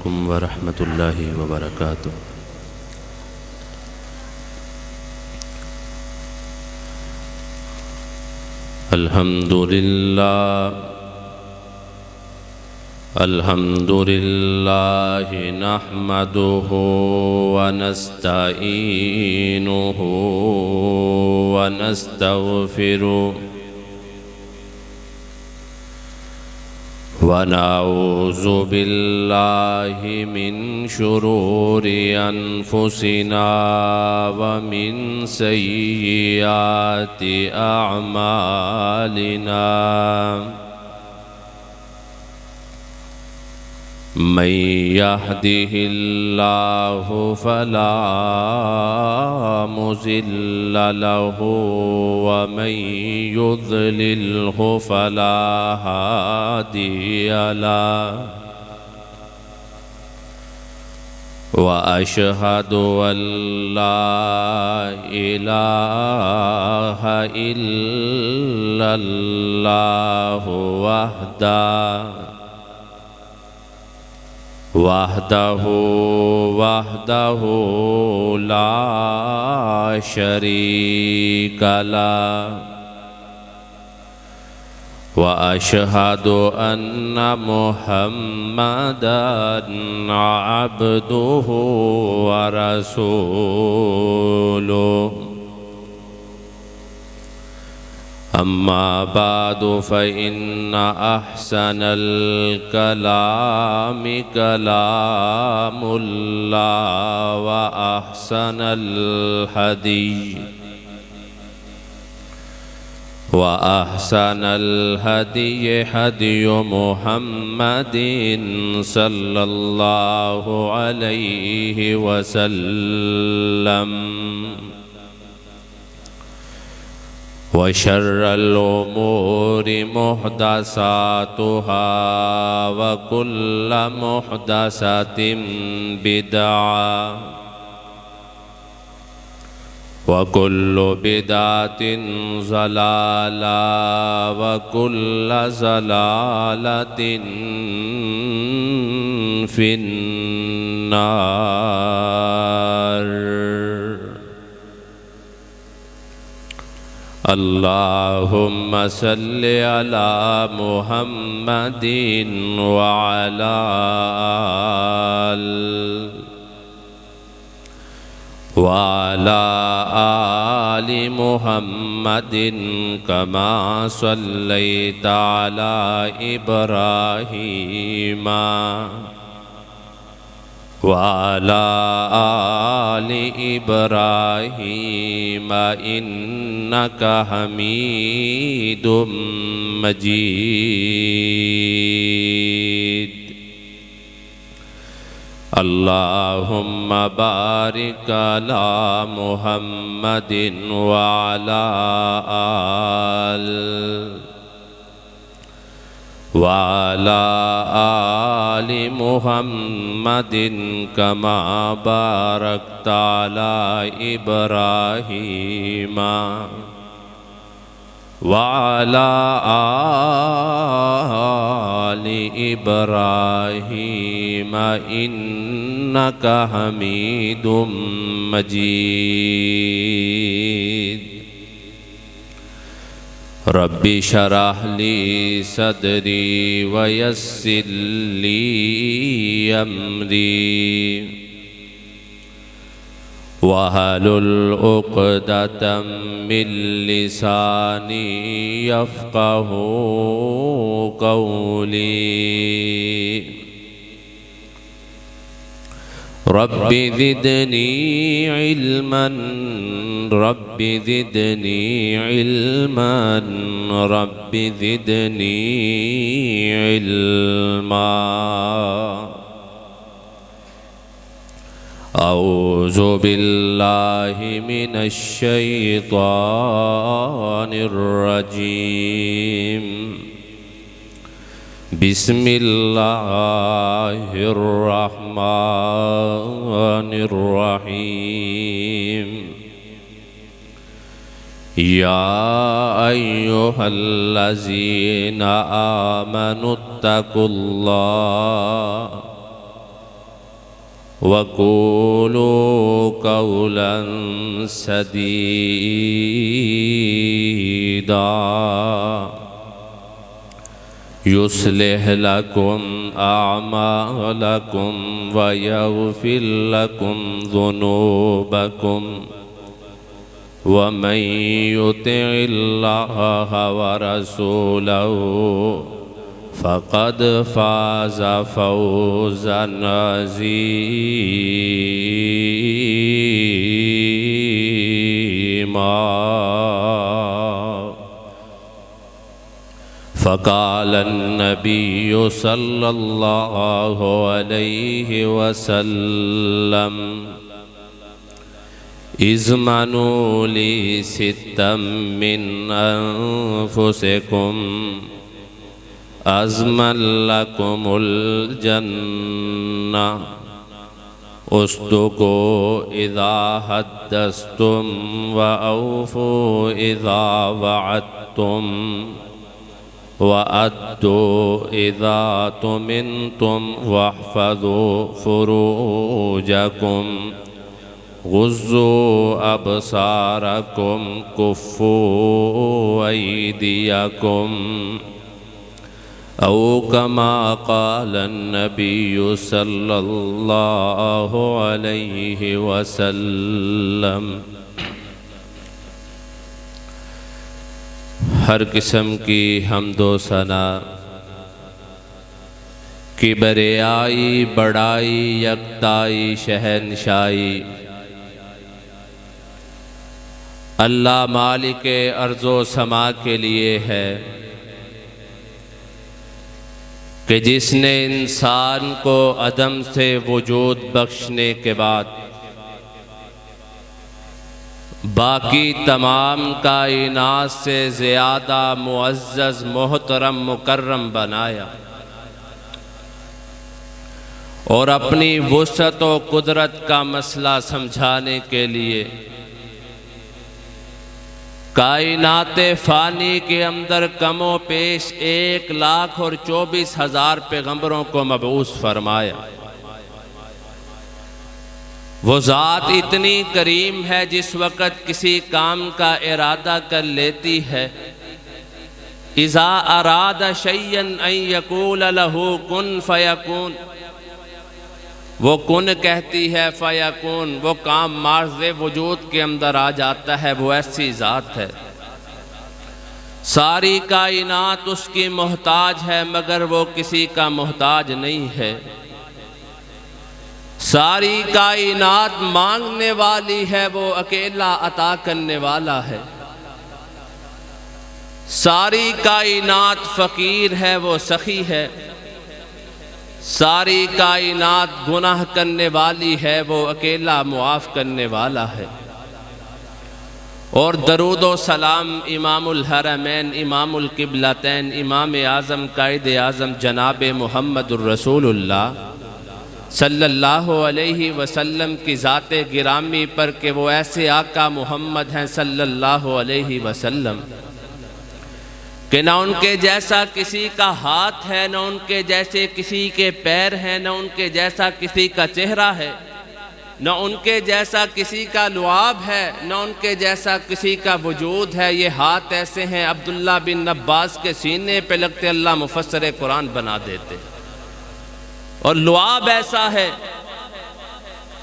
علیکم ورحمۃ اللہ وبرکاتہ۔ الحمد للہ نحمده ونستعینه ونستغفره ونعوذ باللہ من شرور انفسنا ومن سیئات اعمالنا، من يهده اللہ فلا مضل له ومن يضلله فلا هادي له، وأشهد أن لا إله إلا الله وحده لا شريك له، وأشهد أن محمدًا عبده ورسوله، أما بعد فإن أحسن الكلام كلام الله، وأحسن الهدي هدي محمد صلى الله عليه وسلم، وشر الأمور محدثاتها، وكل محدثة بدعة، وكل بدعة ضلالة، وكل ضلالة في النار۔ اللهم صل على محمد وعلى آل محمد كما صليت على إبراهيم وعلى آل إبراهيم إنك حميد مجيد۔ اللهم بارك على محمد وعلى آل محمد كما باركت على إبراهيم وعلى آل إبراهيم إنك حميد مجيد۔ رب اشرح لي صدري ويسر لي أمري، واحلل عقدة من لساني يفقهوا قولي، رب زدني علما، رب زدني علما، رب زدني علما۔ أعوذ بالله من الشيطان الرجيم، بسم الله الرحمن الرحيم۔ يا أيها الذين آمنوا اتقوا الله وقولوا قولا سديدا يصلح لكم أعمالكم ويغفر لكم ذنوبكم ومن يطع الله ورسوله فقد فاز فوزا عظيما. فقال النبي صلى الله عليه وسلم اضمنوا لي ستا من أنفسكم أضمن لكم الجنة اصدقوا إذا حدثتم وأوفوا إذا وعدتم وأدوا إذا طمنتم واحفظوا فروجكم غضوا أبصاركم كفوا أيديكم أو كما قال النبي صلى الله عليه وسلم. ہر قسم کی حمد و ثنا، کبریائی، بڑائی، یکتائی، شہنشائی اللہ مالک ارض و سما کے لیے ہے کہ جس نے انسان کو عدم سے وجود بخشنے کے بعد باقی تمام کائنات سے زیادہ معزز، محترم، مکرم بنایا اور اپنی وسعت و قدرت کا مسئلہ سمجھانے کے لیے کائنات فانی کے اندر کم و بیش 1,24,000 پیغمبروں کو مبعوث فرمایا. وہ ذات اتنی کریم ہے جس وقت کسی کام کا ارادہ کر لیتی ہے اذا اراد شیئا ان یقول له کن فیکون، وہ کن کہتی ہے فیکون، وہ کام مارز وجود کے اندر آ جاتا ہے. وہ ایسی ذات ہے، ساری کائنات اس کی محتاج ہے مگر وہ کسی کا محتاج نہیں ہے. ساری کائنات مانگنے والی ہے، وہ اکیلا عطا کرنے والا ہے. ساری کائنات فقیر ہے، وہ سخی ہے. ساری کائنات گناہ کرنے والی ہے، وہ اکیلا معاف کرنے والا ہے. اور درود و سلام امام الحرمین، امام القبلتین، امام اعظم، قائد اعظم جناب محمد الرسول اللہ صلی اللہ علیہ وسلم کی ذات گرامی پر کہ وہ ایسے آقا محمد ہیں صلی اللہ علیہ وسلم کہ نہ ان کے جیسا کسی کا ہاتھ ہے، نہ ان کے جیسے کسی کے پیر ہیں، نہ ان کے جیسا کسی کا چہرہ ہے، نہ ان کے جیسا کسی کا لعاب ہے، نہ ان کے جیسا کسی کا وجود ہے. یہ ہاتھ ایسے ہیں عبداللہ بن عباس کے سینے پہ لگتے اللہ مفسر قرآن بنا دیتے. اور لعاب ایسا ہے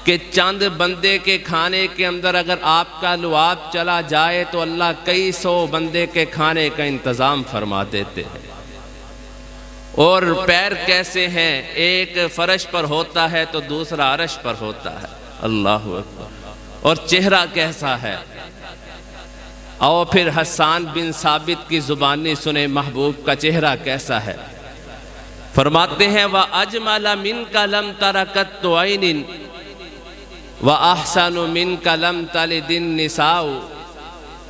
کہ چند بندے کے کھانے کے اندر اگر آپ کا لعاب چلا جائے تو اللہ کئی سو بندے کے کھانے کا انتظام فرما دیتے ہیں. اور پیر کیسے ہیں، ایک فرش پر ہوتا ہے تو دوسرا عرش پر ہوتا ہے. اللہ اکبر. اور چہرہ کیسا ہے، اور پھر حسان بن ثابت کی زبانی سنے محبوب کا چہرہ کیسا ہے. فرماتے ہیں وَأَجْمَلَ مِنْكَ لَمْ تَرَ قَطُّ عَيْنٍ وَأَحْسَنُ مِنْكَ لَمْ تَلِدِ النِّسَاءُ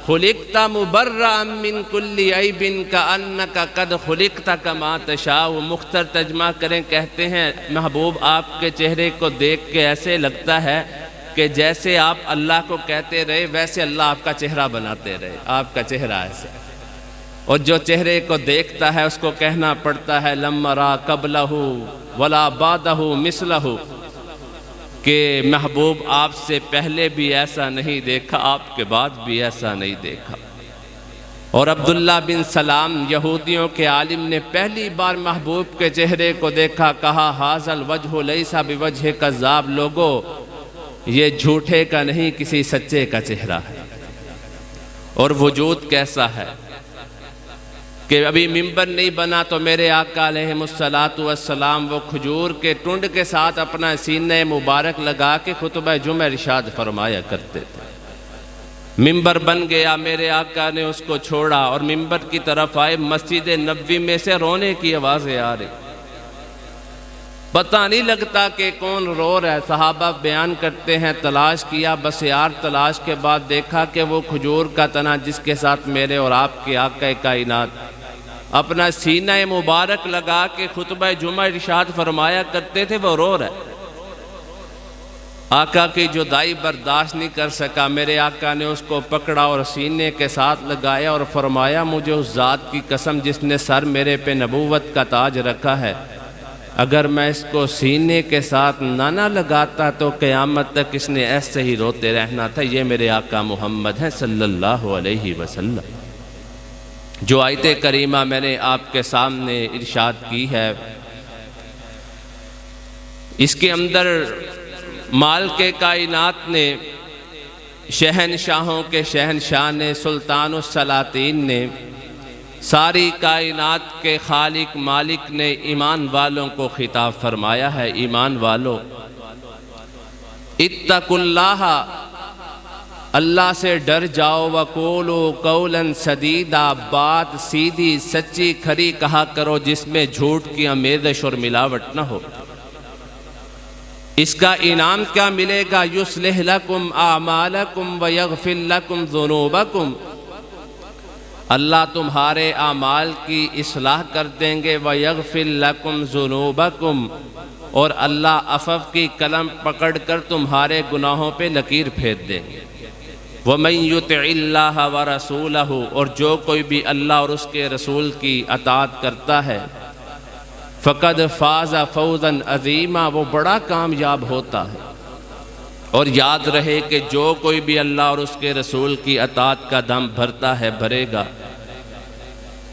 خُلِقْتَ مُبَرَّأً مِنْ كُلِّ عَيْبٍ كَأَنَّكَ قَدْ خُلِقْتَ كَمَا تَشَاءُ. مختصر ترجمہ کریں، کہتے ہیں محبوب آپ کے چہرے کو دیکھ کے ایسے لگتا ہے کہ جیسے آپ اللہ کو کہتے رہے ویسے اللہ آپ کا چہرہ بناتے رہے. آپ کا چہرہ ایسے، اور جو چہرے کو دیکھتا ہے اس کو کہنا پڑتا ہے لم را قبلہ ولا بعدہ مثلہ. کہ محبوب آپ سے پہلے بھی ایسا نہیں دیکھا، آپ کے بعد بھی ایسا نہیں دیکھا۔ اور عبداللہ بن سلام یہودیوں کے عالم نے پہلی بار محبوب کے چہرے کو دیکھا، کہا ھذا الوجہ لیس بوجہ کذاب، لوگو یہ جھوٹے کا نہیں کسی سچے کا چہرہ ہے۔ اور وجود کیسا ہے کہ ابھی ممبر نہیں بنا تو میرے آقا علیہ الصلوۃ والسلام وہ کھجور کے ٹنڈ کے ساتھ اپنا سینہ مبارک لگا کے خطبہ جمعہ ارشاد فرمایا کرتے تھے۔ ممبر بن گیا، میرے آقا نے اس کو چھوڑا اور ممبر کی طرف آئے، مسجد نبوی میں سے رونے کی آوازیں آ رہی، پتہ نہیں لگتا کہ کون رو رہا ہے۔ صحابہ بیان کرتے ہیں تلاش کیا، بس یار تلاش کے بعد دیکھا کہ وہ کھجور کا تنا جس کے ساتھ میرے اور آپ کے آقا کائنات اپنا سینہ مبارک لگا کے خطبہ جمعہ ارشاد فرمایا کرتے تھے، وہ رو رہا ہے۔ آقا کی جدائی برداشت نہیں کر سکا، میرے آقا نے اس کو پکڑا اور سینے کے ساتھ لگایا اور فرمایا مجھے اس ذات کی قسم جس نے سر میرے پہ نبوت کا تاج رکھا ہے، اگر میں اس کو سینے کے ساتھ نہ لگاتا تو قیامت تک اس نے ایسے ہی روتے رہنا تھا۔ یہ میرے آقا محمد ہیں صلی اللہ علیہ وسلم۔ جو آیت کریمہ میں نے آپ کے سامنے ارشاد کی ہے، اس کے اندر مال کے کائنات نے، شہنشاہوں کے شہنشاہ نے، سلطان السلاطین نے، ساری کائنات کے خالق مالک نے ایمان والوں کو خطاب فرمایا ہے، ایمان والو اتقوا اللہ، اللہ سے ڈر جاؤ، وقولوا قولا سدیدا، بات سیدھی سچی کھری کہا کرو جس میں جھوٹ کی آمیزش اور ملاوٹ نہ ہو۔ اس کا انعام کیا ملے گا؟ یصلح لکم اعمالکم ویغفر لکم ذنوبکم، اللہ تمہارے اعمال کی اصلاح کر دیں گے، ویغفر لکم ذنوبکم، اور اللہ عفو کی قلم پکڑ کر تمہارے گناہوں پہ لکیر پھیر دیں گے۔ وَمَن يُطِعِ اللَّهَ وَرَسُولَهُ، اور جو کوئی بھی اللہ اور اس کے رسول کی اطاعت کرتا ہے، فقد فاز فوزا عظیما، وہ بڑا کامیاب ہوتا ہے۔ اور یاد رہے کہ جو کوئی بھی اللہ اور اس کے رسول کی اطاعت کا دم بھرتا ہے، بھرے گا،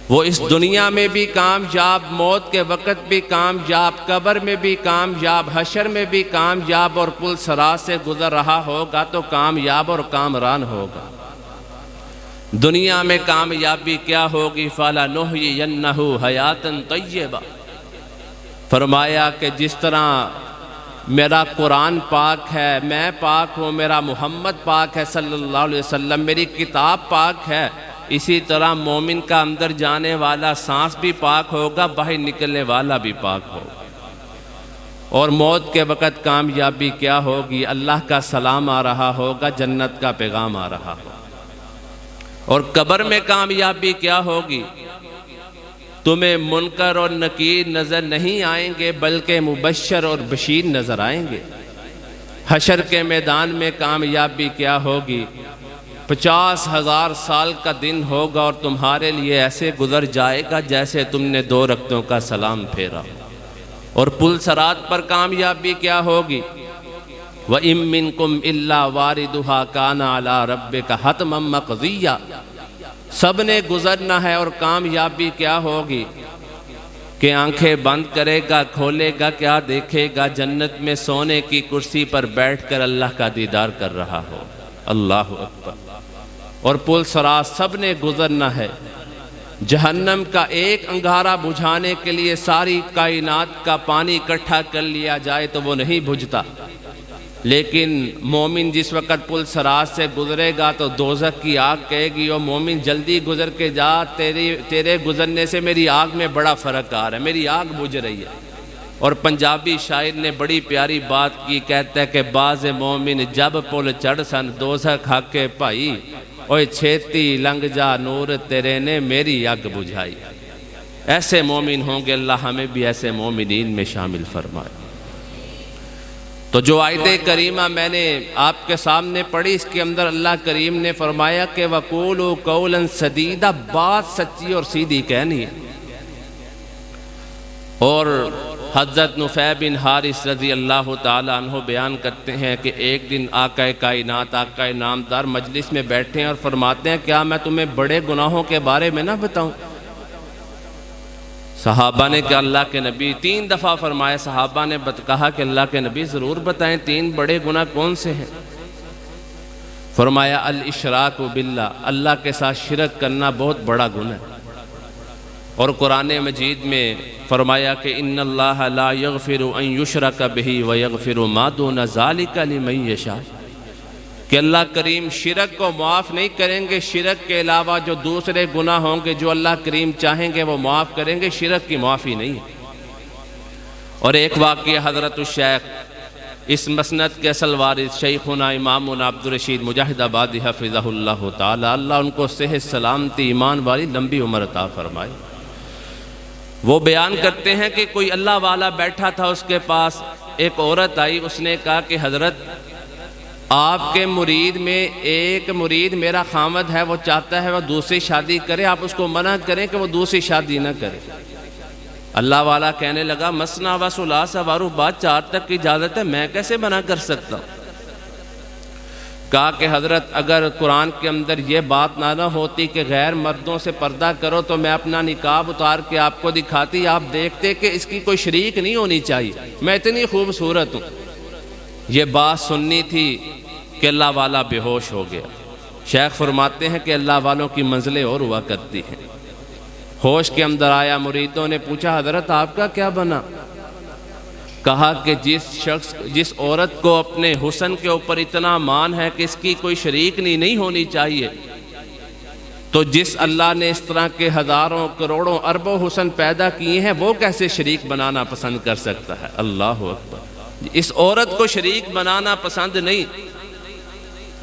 وہ اس دنیا میں بھی کامیاب، موت کے وقت بھی کامیاب، قبر میں بھی کامیاب، حشر میں بھی کامیاب، اور پل صراط سے گزر رہا ہوگا تو کامیاب اور کامران ہوگا۔ دنیا میں کامیابی کیا ہوگی؟ فَلَنُحْيِيَنَّهُ حَيَاتًا طَيِّبَةً، فرمایا کہ جس طرح میرا قرآن پاک ہے، میں پاک ہوں، میرا محمد پاک ہے صلی اللہ علیہ وسلم، میری کتاب پاک ہے، اسی طرح مومن کا اندر جانے والا سانس بھی پاک ہوگا، باہر نکلنے والا بھی پاک ہوگا۔ اور موت کے وقت کامیابی کیا ہوگی؟ اللہ کا سلام آ رہا ہوگا، جنت کا پیغام آ رہا ہوگا۔ اور قبر میں کامیابی کیا ہوگی؟ تمہیں منکر اور نکیر نظر نہیں آئیں گے، بلکہ مبشر اور بشیر نظر آئیں گے۔ حشر کے میدان میں کامیابی کیا ہوگی؟ 50,000 سال کا دن ہوگا اور تمہارے لیے ایسے گزر جائے گا جیسے تم نے 2 رکعتوں کا سلام پھیرا۔ اور پل صراط پر کامیابی کیا ہوگی؟ وَإِن مِّنكُمْ إِلَّا وَارِدُهَا كَانَ عَلَىٰ رَبِّكَ حَتْمًا مَّقْضِيًّا، سب نے گزرنا ہے۔ اور کامیابی کیا ہوگی کہ آنکھیں بند کرے گا، کھولے گا، کیا دیکھے گا؟ جنت میں سونے کی کرسی پر بیٹھ کر اللہ کا دیدار کر رہا ہو۔ اللہ اکبر۔ اور پل صراط سب نے گزرنا ہے۔ جہنم کا ایک انگارہ بجھانے کے لیے ساری کائنات کا پانی اکٹھا کر لیا جائے تو وہ نہیں بجھتا، لیکن مومن جس وقت پل صراط سے گزرے گا تو دوزخ کی آگ کہے گی، او مومن جلدی گزر کے جا، تیرے گزرنے سے میری آگ میں بڑا فرق آ رہا ہے، میری آگ بجھ رہی ہے۔ اور پنجابی شاعر نے بڑی پیاری بات کی، کہتا ہے کہ باز مومن جب پل چڑھ سن دوزخ حق بھائی، اوے چھیتی لنگ جا نور تیرے نے میری آگ بجھائی۔ ایسے مومن ہوں گے، اللہ ہمیں بھی ایسے مومنین میں شامل فرمائے۔ تو جو آیت کریمہ میں نے آپ کے سامنے پڑھی، اس کے اندر اللہ کریم نے فرمایا کہ وَقُولُوا قَوْلًا سَدِيدًا، بات سچی اور سیدھی کہنی ہے۔ اور حضرت نفیع بن حارث رضی اللہ تعالیٰ عنہ بیان کرتے ہیں کہ ایک دن آقا کائنات، آقا نامدار مجلس میں بیٹھے ہیں اور فرماتے ہیں کیا میں تمہیں بڑے گناہوں کے بارے میں نہ بتاؤں؟ صحابہ نے کہا اللہ کے نبی، 3 دفعہ فرمایا، صحابہ نے کہا کہ اللہ کے نبی ضرور بتائیں 3 بڑے گناہ کون سے ہیں؟ فرمایا الاشراک باللہ، اللہ کے ساتھ شرک کرنا بہت بڑا گناہ ہے۔ اور قرآن مجید میں فرمایا کہ ان اللہ لا یغفر ان یشرک بہ ویغفر ما دون ذلک لمن یشاء، کہ اللہ کریم شرک کو معاف نہیں کریں گے، شرک کے علاوہ جو دوسرے گناہ ہوں گے جو اللہ کریم چاہیں گے وہ معاف کریں گے، شرک کی معافی نہیں ہے۔ اور ایک واقعہ حضرت الشیخ اس مسند کے اصل وارث شیخنا امامنا عبدالرشید مجاہد آبادی حفظہ اللہ تعالی، اللہ ان کو صحت سلامتی ایمان والی لمبی عمر عطا فرمائے، وہ بیان کرتے ہیں کہ کوئی اللہ والا بیٹھا تھا، اس کے پاس ایک عورت آئی، اس نے کہا کہ حضرت آپ کے مرید میں ایک مرید میرا خامد ہے، وہ چاہتا ہے وہ دوسری شادی کرے، آپ اس کو منع کریں کہ وہ دوسری شادی نہ کرے۔ اللہ والا کہنے لگا مثنیٰ و ثلاث و رباع، 4 تک کی اجازت ہے، میں کیسے منع کر سکتا ہوں؟ کہا کہ حضرت اگر قرآن کے اندر یہ بات نہ ہوتی کہ غیر مردوں سے پردہ کرو تو میں اپنا نقاب اتار کے آپ کو دکھاتی، آپ دیکھتے کہ اس کی کوئی شریک نہیں ہونی چاہیے، میں اتنی خوبصورت ہوں۔ یہ بات سننی تھی کہ اللہ والا بے ہوش ہو گیا۔ شیخ فرماتے ہیں کہ اللہ والوں کی منزلیں اور ہوا کرتی ہیں۔ ہوش کے اندر آیا، مریدوں نے پوچھا حضرت آپ کا کیا بنا؟ کہا کہ جس عورت کو اپنے حسن کے اوپر اتنا مان ہے کہ اس کی کوئی شریک نہیں ہونی چاہیے، تو جس اللہ نے اس طرح کے ہزاروں کروڑوں اربوں حسن پیدا کیے ہیں وہ کیسے شریک بنانا پسند کر سکتا ہے؟ اللہ اکبر۔ اس عورت کو شریک بنانا پسند نہیں،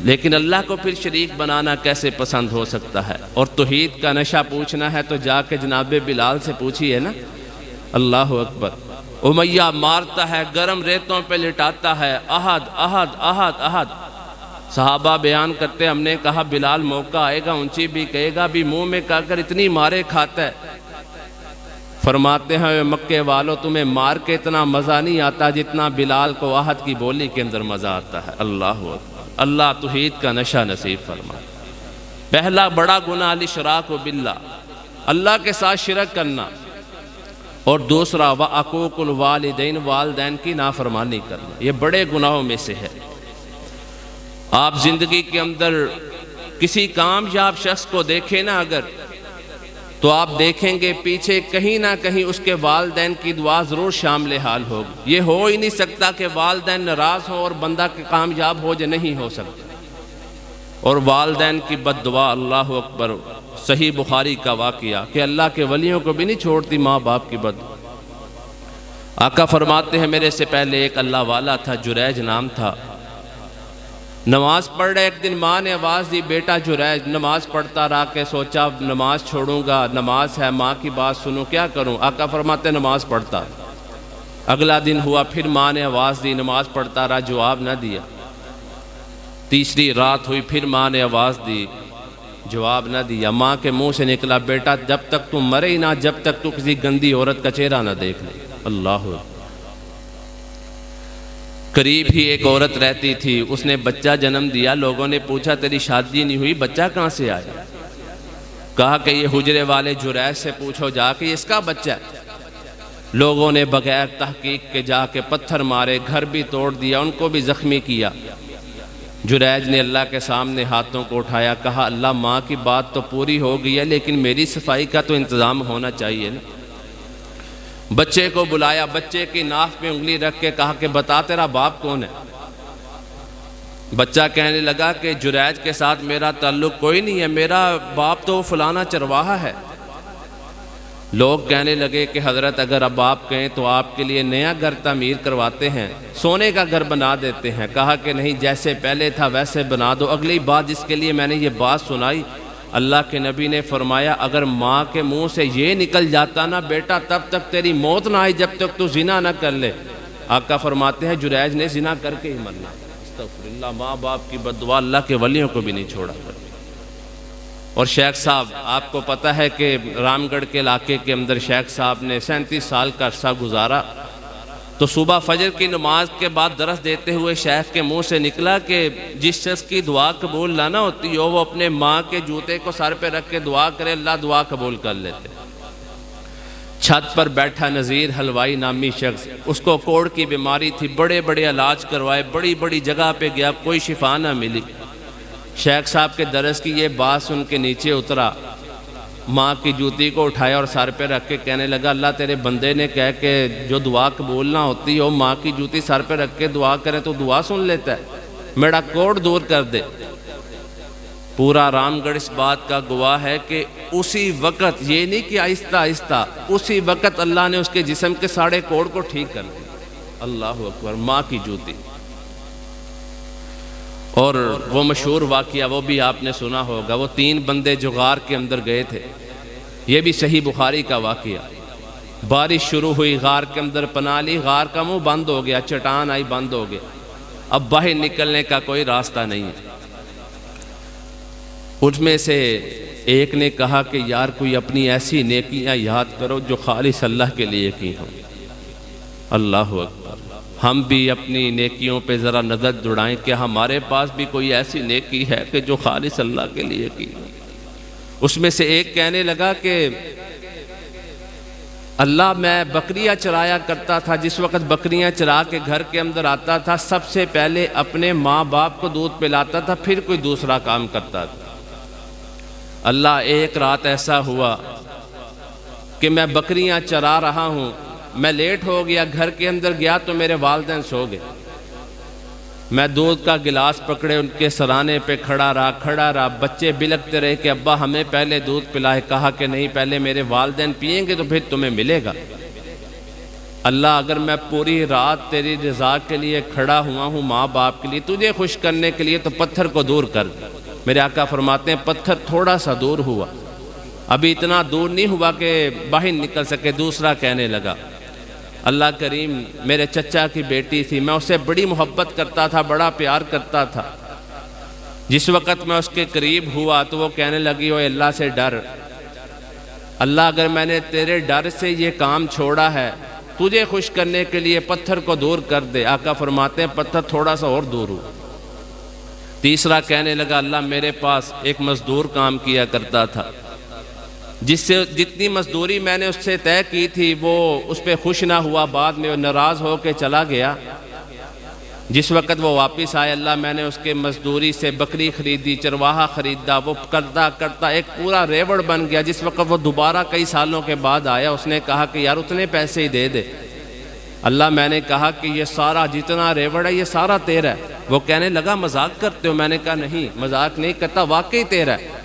لیکن اللہ کو پھر شریک بنانا کیسے پسند ہو سکتا ہے؟ اور توحید کا نشہ پوچھنا ہے تو جا کے جناب بلال سے پوچھیے نا۔ اللہ اکبر۔ امیہ مارتا ہے، گرم ریتوں پہ لٹاتا ہے، احد احد احد احد۔ صحابہ بیان کرتے ہم نے کہا بلال موقع آئے گا اونچی بھی کہے گا بھی منہ میں کہا کر اتنی مارے کھاتا ہے۔ فرماتے ہیں مکے والوں تمہیں مار کے اتنا مزہ نہیں آتا جتنا بلال کو احد کی بولی کے اندر مزہ آتا ہے۔ اللہ اکبر۔ اللہ توحید کا نشہ نصیب فرمائے۔ پہلا بڑا گناہ الاشراک باللہ، اللہ کے ساتھ شرک کرنا، اور دوسرا وعقوق الوالدین، والدین کی نافرمانی کرنا، یہ بڑے گناہوں میں سے ہے۔ آپ زندگی کے اندر کسی کامیاب شخص کو دیکھیں نا اگر، تو آپ دیکھیں گے پیچھے کہیں نہ کہیں اس کے والدین کی دعا ضرور شامل حال ہوگی۔ یہ ہو ہی نہیں سکتا کہ والدین ناراض ہوں اور بندہ کامیاب ہو جائے، نہیں ہو سکتا۔ اور والدین کی بد دعا، اللہ اکبر، صحیح بخاری کا واقعہ کہ اللہ کے ولیوں کو بھی نہیں چھوڑتی ماں باپ کی بد دعا۔ آقا فرماتے ہیں میرے سے پہلے ایک اللہ والا تھا، جریج نام تھا، نماز پڑھ رہے، ایک دن ماں نے آواز دی بیٹا جریج، نماز پڑھتا رہا کہ سوچا نماز چھوڑوں گا، نماز ہے، ماں کی بات سنوں، کیا کروں؟ آقا فرماتے نماز پڑھتا۔ اگلا دن ہوا، پھر ماں نے آواز دی، نماز پڑھتا رہا، جواب نہ دیا۔ تیسری رات ہوئی، پھر ماں نے آواز دی، جواب نہ دیا۔ ماں کے منہ سے نکلا بیٹا جب تک تم مرے ہی نہ، جب تک تو کسی گندی عورت کا چہرہ نہ دیکھ لے۔ اللہ قریب ہی ایک عورت رہتی تھی، اس نے بچہ جنم دیا، لوگوں نے پوچھا تیری شادی نہیں ہوئی، بچہ کہاں سے آیا؟ کہا کہ یہ حجرے والے جریج سے پوچھو جا کے اس کا بچہ ہے۔ لوگوں نے بغیر تحقیق کے جا کے پتھر مارے، گھر بھی توڑ دیا، ان کو بھی زخمی کیا۔ جریج نے اللہ کے سامنے ہاتھوں کو اٹھایا، کہا اللہ ماں کی بات تو پوری ہو گئی ہے لیکن میری صفائی کا تو انتظام ہونا چاہیے نا۔ بچے کو بلایا، بچے کی ناف پہ انگلی رکھ کے کہا کہ بتا تیرا باپ کون ہے؟ بچہ کہنے لگا کہ جریج کے ساتھ میرا تعلق کوئی نہیں ہے، میرا باپ تو فلانا چرواہا ہے۔ لوگ کہنے لگے کہ حضرت اگر اب آپ کہیں تو آپ کے لیے نیا گھر تعمیر کرواتے ہیں، سونے کا گھر بنا دیتے ہیں۔ کہا کہ نہیں، جیسے پہلے تھا ویسے بنا دو۔ اگلی بات جس کے لیے میں نے یہ بات سنائی، اللہ کے نبی نے فرمایا اگر ماں کے منہ سے یہ نکل جاتا نا بیٹا تب تک تیری موت نہ آئی جب تک تو زنا نہ کر لے۔ آقا فرماتے ہیں جریج نے زنا کر کے ہی مرنا۔ استغفر اللہ، ماں باپ کی بد دعا اللہ کے ولیوں کو بھی نہیں چھوڑا کرتی۔ اور شیخ صاحب آپ کو پتہ ہے کہ رام گڑھ کے علاقے کے اندر شیخ صاحب نے 37 سال کا عرصہ گزارا، تو صبح فجر کی نماز کے بعد درس دیتے ہوئے شیخ کے منہ سے نکلا کہ جس شخص کی دعا قبول نہ ہوتی ہو وہ اپنے ماں کے جوتے کو سر پہ رکھ کے دعا کرے، اللہ دعا قبول کر لیتے۔ چھت پر بیٹھا نذیر حلوائی نامی شخص، اس کو کوڑ کی بیماری تھی، بڑے بڑے علاج کروائے، بڑی بڑی جگہ پہ گیا، کوئی شفا نہ ملی۔ شیخ صاحب کے درس کی یہ بات سن کے نیچے اترا، ماں کی جوتی کو اٹھایا اور سر پہ رکھ کے کہنے لگا اللہ تیرے بندے نے کہہ کہ جو دعا قبول نہ ہوتی ہو ماں کی جوتی سر پہ رکھ کے دعا کرے تو دعا سن لیتا ہے، میرا کوڑ دور کر دے۔ پورا رام گڑھ اس بات کا گواہ ہے کہ اسی وقت، یہ نہیں کہ آہستہ آہستہ، اسی وقت اللہ نے اس کے جسم کے ساڑھے کوڑ کو ٹھیک کر دیا۔ اللہ اکبر، ماں کی جوتی۔ اور وہ مشہور واقعہ وہ بھی آپ نے سنا ہوگا، وہ 3 بندے جو غار کے اندر گئے تھے، یہ بھی صحیح بخاری کا واقعہ۔ بارش شروع ہوئی، غار کے اندر پناہ لی، غار کا منہ بند ہو گیا، چٹان آئی بند ہو گیا، اب باہر نکلنے کا کوئی راستہ نہیں ہے۔ ان میں سے ایک نے کہا کہ یار کوئی اپنی ایسی نیکیاں یاد کرو جو خالص اللہ کے لیے کی ہوں۔ اللہ اکبر، ہم بھی اپنی نیکیوں پہ ذرا نظر دوڑائیں کہ ہمارے پاس بھی کوئی ایسی نیکی ہے کہ جو خالص اللہ کے لیے کی ہو۔ اس میں سے ایک کہنے لگا کہ اللہ میں بکریاں چرایا کرتا تھا، جس وقت بکریاں چرا کے گھر کے اندر آتا تھا سب سے پہلے اپنے ماں باپ کو دودھ پلاتا تھا، پھر کوئی دوسرا کام کرتا تھا۔ اللہ ایک رات ایسا ہوا کہ میں بکریاں چرا رہا ہوں، میں لیٹ ہو گیا، گھر کے اندر گیا تو میرے والدین سو گئے، میں دودھ کا گلاس پکڑے ان کے سرانے پہ کھڑا رہا، بچے بلکتے رہے کہ ابا ہمیں پہلے دودھ پلائے، کہا کہ نہیں پہلے میرے والدین پئیں گے تو پھر تمہیں ملے گا۔ اللہ اگر میں پوری رات تیری رضا کے لیے کھڑا ہوا ہوں، ماں باپ کے لیے، تجھے خوش کرنے کے لیے، تو پتھر کو دور کر دے۔ میرے آقا فرماتے ہیں پتھر تھوڑا سا دور ہوا، ابھی اتنا دور نہیں ہوا کہ باہر نکل سکے۔ دوسرا کہنے لگا اللہ کریم میرے چچا کی بیٹی تھی، میں اسے بڑی محبت کرتا تھا، بڑا پیار کرتا تھا، جس وقت میں اس کے قریب ہوا تو وہ کہنے لگی اوے اللہ سے ڈر، اللہ اگر میں نے تیرے ڈر سے یہ کام چھوڑا ہے تجھے خوش کرنے کے لیے پتھر کو دور کر دے۔ آقا فرماتے ہیں پتھر تھوڑا سا اور دور ہوا۔ تیسرا کہنے لگا اللہ میرے پاس ایک مزدور کام کیا کرتا تھا، جس سے جتنی مزدوری میں نے اس سے طے کی تھی وہ اس پہ خوش نہ ہوا، بعد میں وہ ناراض ہو کے چلا گیا۔ جس وقت وہ واپس آئے اللہ میں نے اس کے مزدوری سے بکری خریدی، چرواہا خریدا، وہ کرتا کرتا ایک پورا ریوڑ بن گیا۔ جس وقت وہ دوبارہ کئی سالوں کے بعد آیا اس نے کہا کہ یار اتنے پیسے ہی دے دے۔ اللہ میں نے کہا کہ یہ سارا جتنا ریوڑ ہے یہ سارا تیرا ہے۔ وہ کہنے لگا مذاق کرتے ہو؟ میں نے کہا نہیں مذاق نہیں کرتا، واقعی تیرا ہے۔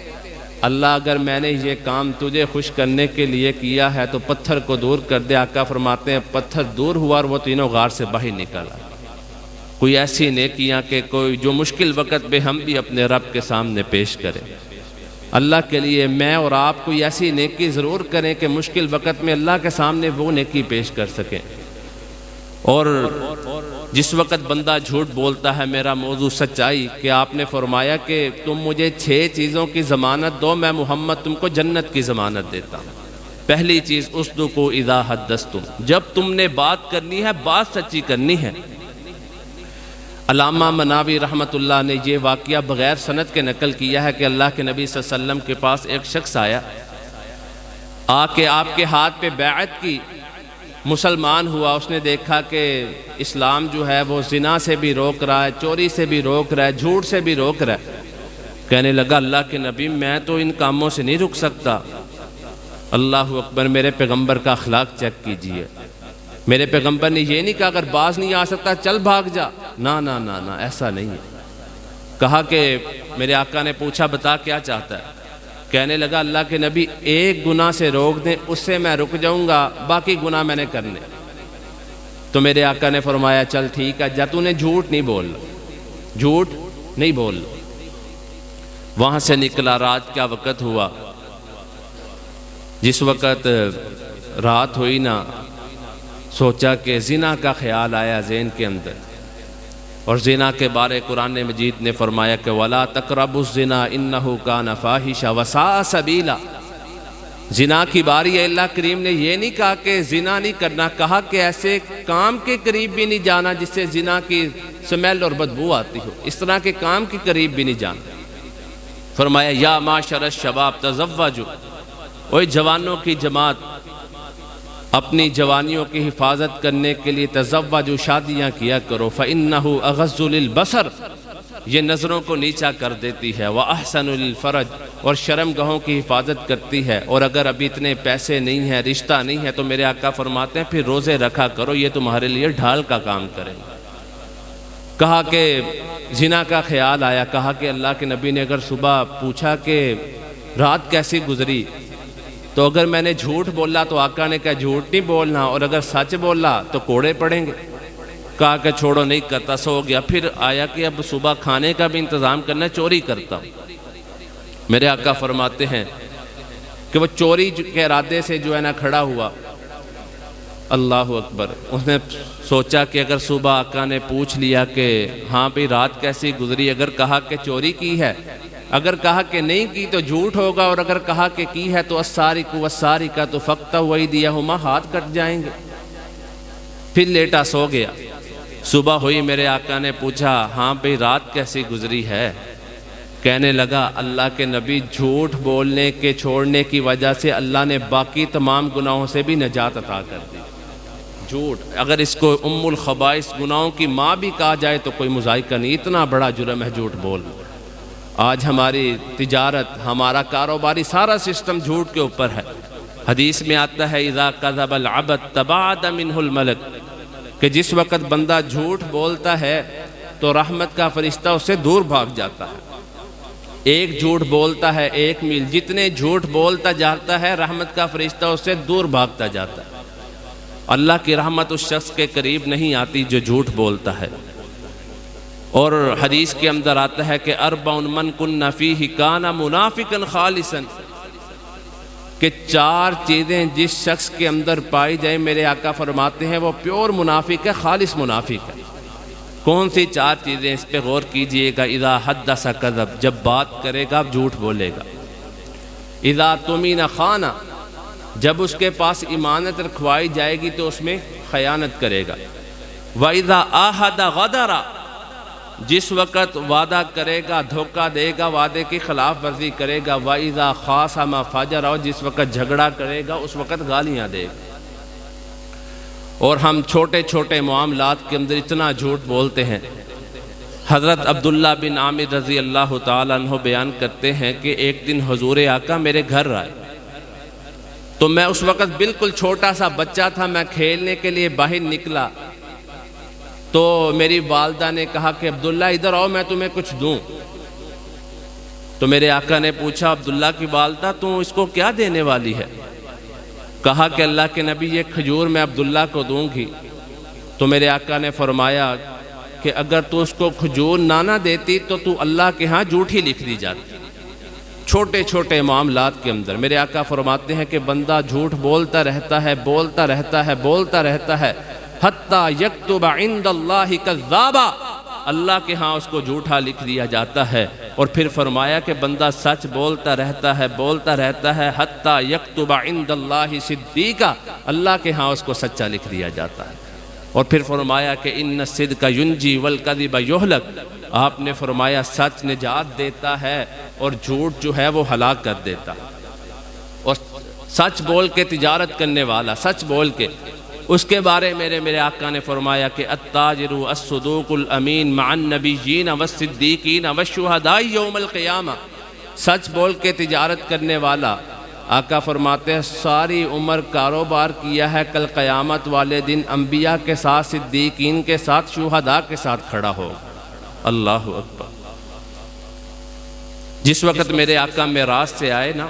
اللہ اگر میں نے یہ کام تجھے خوش کرنے کے لیے کیا ہے تو پتھر کو دور کر دے۔ آقا فرماتے ہیں پتھر دور ہوا اور وہ تینوں غار سے باہر نکلا۔ کوئی ایسی نیکیاں کہ کوئی جو مشکل وقت پہ ہم بھی اپنے رب کے سامنے پیش کریں۔ اللہ کے لیے میں اور آپ کوئی ایسی نیکی ضرور کریں کہ مشکل وقت میں اللہ کے سامنے وہ نیکی پیش کر سکیں۔ اور جس وقت بندہ جھوٹ بولتا ہے، میرا موضوع سچائی، کہ آپ نے فرمایا کہ تم مجھے 6 چیزوں کی ضمانت دو، میں محمد تم کو جنت کی ضمانت دیتا ہوں۔ پہلی چیز اصدقوا اذا حدثتم، جب تم نے بات کرنی ہے بات سچی کرنی ہے۔ علامہ مناوی رحمۃ اللہ نے یہ واقعہ بغیر سند کے نقل کیا ہے کہ اللہ کے نبی صلی اللہ علیہ وسلم کے پاس ایک شخص آیا، آ کے آپ کے ہاتھ پہ بیعت کی، مسلمان ہوا۔ اس نے دیکھا کہ اسلام جو ہے وہ زنا سے بھی روک رہا ہے، چوری سے بھی روک رہا ہے، جھوٹ سے بھی روک رہا ہے۔ کہنے لگا اللہ کے نبی میں تو ان کاموں سے نہیں رک سکتا۔ اللہ اکبر، میرے پیغمبر کا اخلاق چیک کیجئے۔ میرے پیغمبر نے یہ نہیں کہا اگر باز نہیں آ سکتا چل بھاگ جا، نا نا نا نا، ایسا نہیں ہے۔ کہا کہ میرے آقا نے پوچھا بتا کیا چاہتا ہے؟ کہنے لگا اللہ کے نبی ایک گناہ سے روک دیں، اس سے میں رک جاؤں گا، باقی گناہ میں نے کرنے۔ تو میرے آقا نے فرمایا چل ٹھیک ہے جا، تو نے جھوٹ نہیں بولنا، جھوٹ نہیں بولنا۔ وہاں سے نکلا، رات کا وقت ہوا۔ جس وقت رات ہوئی نا، سوچا کہ زنا کا خیال آیا ذہن کے اندر، اور زنا کے بارے قرآن مجید نے فرمایا کہ وَلَا تَقْرَبُوا الزِّنَا إِنَّهُ كَانَ فَاحِشًا وَسَاءَ سَبِيلًا۔ زنا کی باری ہے، اللہ کریم نے یہ نہیں کہا کہ زنا نہیں کرنا، کہا کہ ایسے کام کے قریب بھی نہیں جانا جس سے زنا کی سمیل اور بدبو آتی ہو، اس طرح کے کام کے قریب بھی نہیں جانا۔ فرمایا یا معاشر الشباب تزوجوا، اوے جوانوں کی جماعت، اپنی جوانیوں کی حفاظت کرنے کے لیے تزوجوا، شادیاں کیا کرو، فإنہ اغض للبصر، یہ نظروں کو نیچا کر دیتی ہے، وَأَحْسَنُ لِلْفَرَجِ، اور شرم گاہوں کی حفاظت کرتی ہے، اور اگر ابھی اتنے پیسے نہیں ہیں، رشتہ نہیں ہے، تو میرے آقا فرماتے ہیں پھر روزے رکھا کرو، یہ تمہارے لیے ڈھال کا کام کریں۔ کہا کہ زنا کا خیال آیا، کہا کہ اللہ کے نبی نے اگر صبح پوچھا کہ رات کیسی گزری تو اگر میں نے جھوٹ بولا تو آقا نے کہا جھوٹ نہیں بولنا، اور اگر سچ بولا تو کوڑے پڑیں گے۔ کہا کہ چھوڑو نہیں کرتا، سو گیا۔ پھر آیا کہ اب صبح کھانے کا بھی انتظام کرنا، چوری کرتا ہوں۔ میرے آقا فرماتے ہیں کہ وہ چوری کے ارادے سے جو ہے نا کھڑا ہوا، اللہ اکبر، اس نے سوچا کہ اگر صبح آقا نے پوچھ لیا کہ ہاں بھی رات کیسی گزری، اگر کہا کہ چوری کی ہے، اگر کہا کہ نہیں کی تو جھوٹ ہوگا، اور اگر کہا کہ کی ہے تو السارق والسارقۃ تو فاقطعوا ایدیہما، ہاتھ کٹ جائیں گے۔ پھر لیٹا سو گیا۔ صبح ہوئی، میرے آقا نے پوچھا ہاں بھئی رات کیسی گزری ہے؟ کہنے لگا اللہ کے نبی جھوٹ بولنے کے چھوڑنے کی وجہ سے اللہ نے باقی تمام گناہوں سے بھی نجات عطا کر دی۔ جھوٹ اگر اس کو ام الخبائث گناہوں کی ماں بھی کہا جائے تو کوئی مذائقہ نہیں، اتنا بڑا جرم ہے جھوٹ بولنا۔ آج ہماری تجارت، ہمارا کاروباری سارا سسٹم جھوٹ کے اوپر ہے۔ حدیث میں آتا ہے اذا کذب العبد تباعد منہ الملک، کہ جس وقت بندہ جھوٹ بولتا ہے تو رحمت کا فرشتہ اس سے دور بھاگ جاتا ہے۔ ایک جھوٹ بولتا ہے 1 میل، جتنے جھوٹ بولتا جاتا ہے رحمت کا فرشتہ اس سے دور بھاگتا جاتا ہے۔ اللہ کی رحمت اس شخص کے قریب نہیں آتی جو جھوٹ بولتا ہے۔ اور حدیث کے اندر آتا ہے کہ 40 من کن فیہ کان منافقا خالصا، کہ 4 چیزیں جس شخص کے اندر پائی جائیں، میرے آقا فرماتے ہیں وہ پیور منافق ہے، خالص منافق ہے۔ کون سی 4 چیزیں؟ اس پہ غور کیجئے گا۔ اذا حدث کذب، جب بات کرے گا جھوٹ بولے گا۔ اذا اؤتمن خان، جب اس کے پاس امانت رکھوائی جائے گی تو اس میں خیانت کرے گا۔ وَإِذَا عَاهَدَ غَدَرَ، جس وقت وعدہ کرے گا دھوکہ دے گا، وعدے کی خلاف ورزی کرے گا۔ وَإِذَا خَاصَمَ فَجَرَ، اور جس وقت جھگڑا کرے گا اس وقت گالیاں دے گا۔ اور ہم چھوٹے چھوٹے معاملات کے اندر اتنا جھوٹ بولتے ہیں۔ حضرت عبداللہ بن عامر رضی اللہ تعالیٰ عنہ بیان کرتے ہیں کہ ایک دن حضور آقا میرے گھر آئے، تو میں اس وقت بالکل چھوٹا سا بچہ تھا، میں کھیلنے کے لیے باہر نکلا تو میری والدہ نے کہا کہ عبداللہ ادھر آؤ میں تمہیں کچھ دوں۔ تو میرے آقا نے پوچھا عبداللہ کی والدہ تم اس کو کیا دینے والی ہے؟ کہا کہ اللہ کے نبی یہ کھجور میں عبداللہ کو دوں گی۔ تو میرے آقا نے فرمایا کہ اگر تو اس کو کھجور نہ دیتی تو اللہ کے ہاں جھوٹی لکھ دی جاتی۔ چھوٹے چھوٹے معاملات کے اندر میرے آقا فرماتے ہیں کہ بندہ جھوٹ بولتا رہتا ہے، بولتا رہتا ہے، بولتا رہتا ہے، حتیٰ یکتب عند اللہ کذابا، اللہ کے ہاں اس کو جھوٹا لکھ دیا جاتا ہے۔ اور پھر فرمایا کہ بندہ سچ بولتا رہتا ہے، بولتا رہتا ہے، حتیٰ یکتب عند اللہ صدیقا، اللہ کے ہاں اس کو سچا لکھ دیا جاتا ہے۔ اور پھر فرمایا کہ ان الصدق ینجی والکذب یہلک، آپ نے فرمایا سچ نجات دیتا ہے اور جھوٹ جو ہے وہ ہلاک کر دیتا ہے۔ اور سچ بول کے تجارت کرنے والا، سچ بول کے، اس کے بارے میں میرے آقا نے فرمایا کہ التاجر الصدوق الامین مع النبیین والصدیقین والشہداء یوم القیامہ، سچ بول کے تجارت کرنے والا، آقا فرماتے ہیں ساری عمر کاروبار کیا ہے، کل قیامت والے دن انبیاء کے ساتھ، صدیقین کے ساتھ، شہداء کے ساتھ کھڑا ہوگا۔ اللہ اکبر۔ جس وقت میرے آقا معراج سے آئے نا،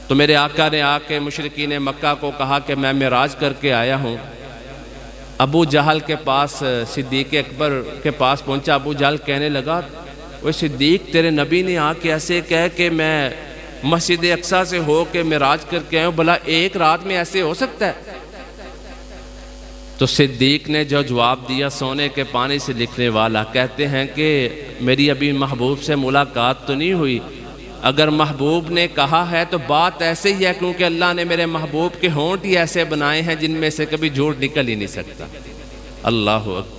تو میرے آقا نے آ کے مشرکین مکہ کو کہا کہ میں معراج کر کے آیا ہوں۔ ابو جہل کے پاس، صدیق اکبر کے پاس پہنچا۔ ابو جہل کہنے لگا وہ صدیق تیرے نبی نے آ کے ایسے کہے کہ میں مسجد اقصیٰ سے ہو کے معراج کر کے آیا ہوں، بھلا ایک رات میں ایسے ہو سکتا ہے؟ تو صدیق نے جو جواب دیا سونے کے پانی سے لکھنے والا، کہتے ہیں کہ میری ابھی محبوب سے ملاقات تو نہیں ہوئی، اگر محبوب نے کہا ہے تو بات ایسے ہی ہے، کیونکہ اللہ نے میرے محبوب کے ہونٹ ہی ایسے بنائے ہیں جن میں سے کبھی جھوٹ نکل ہی نہیں سکتا۔ اللہ اکبر۔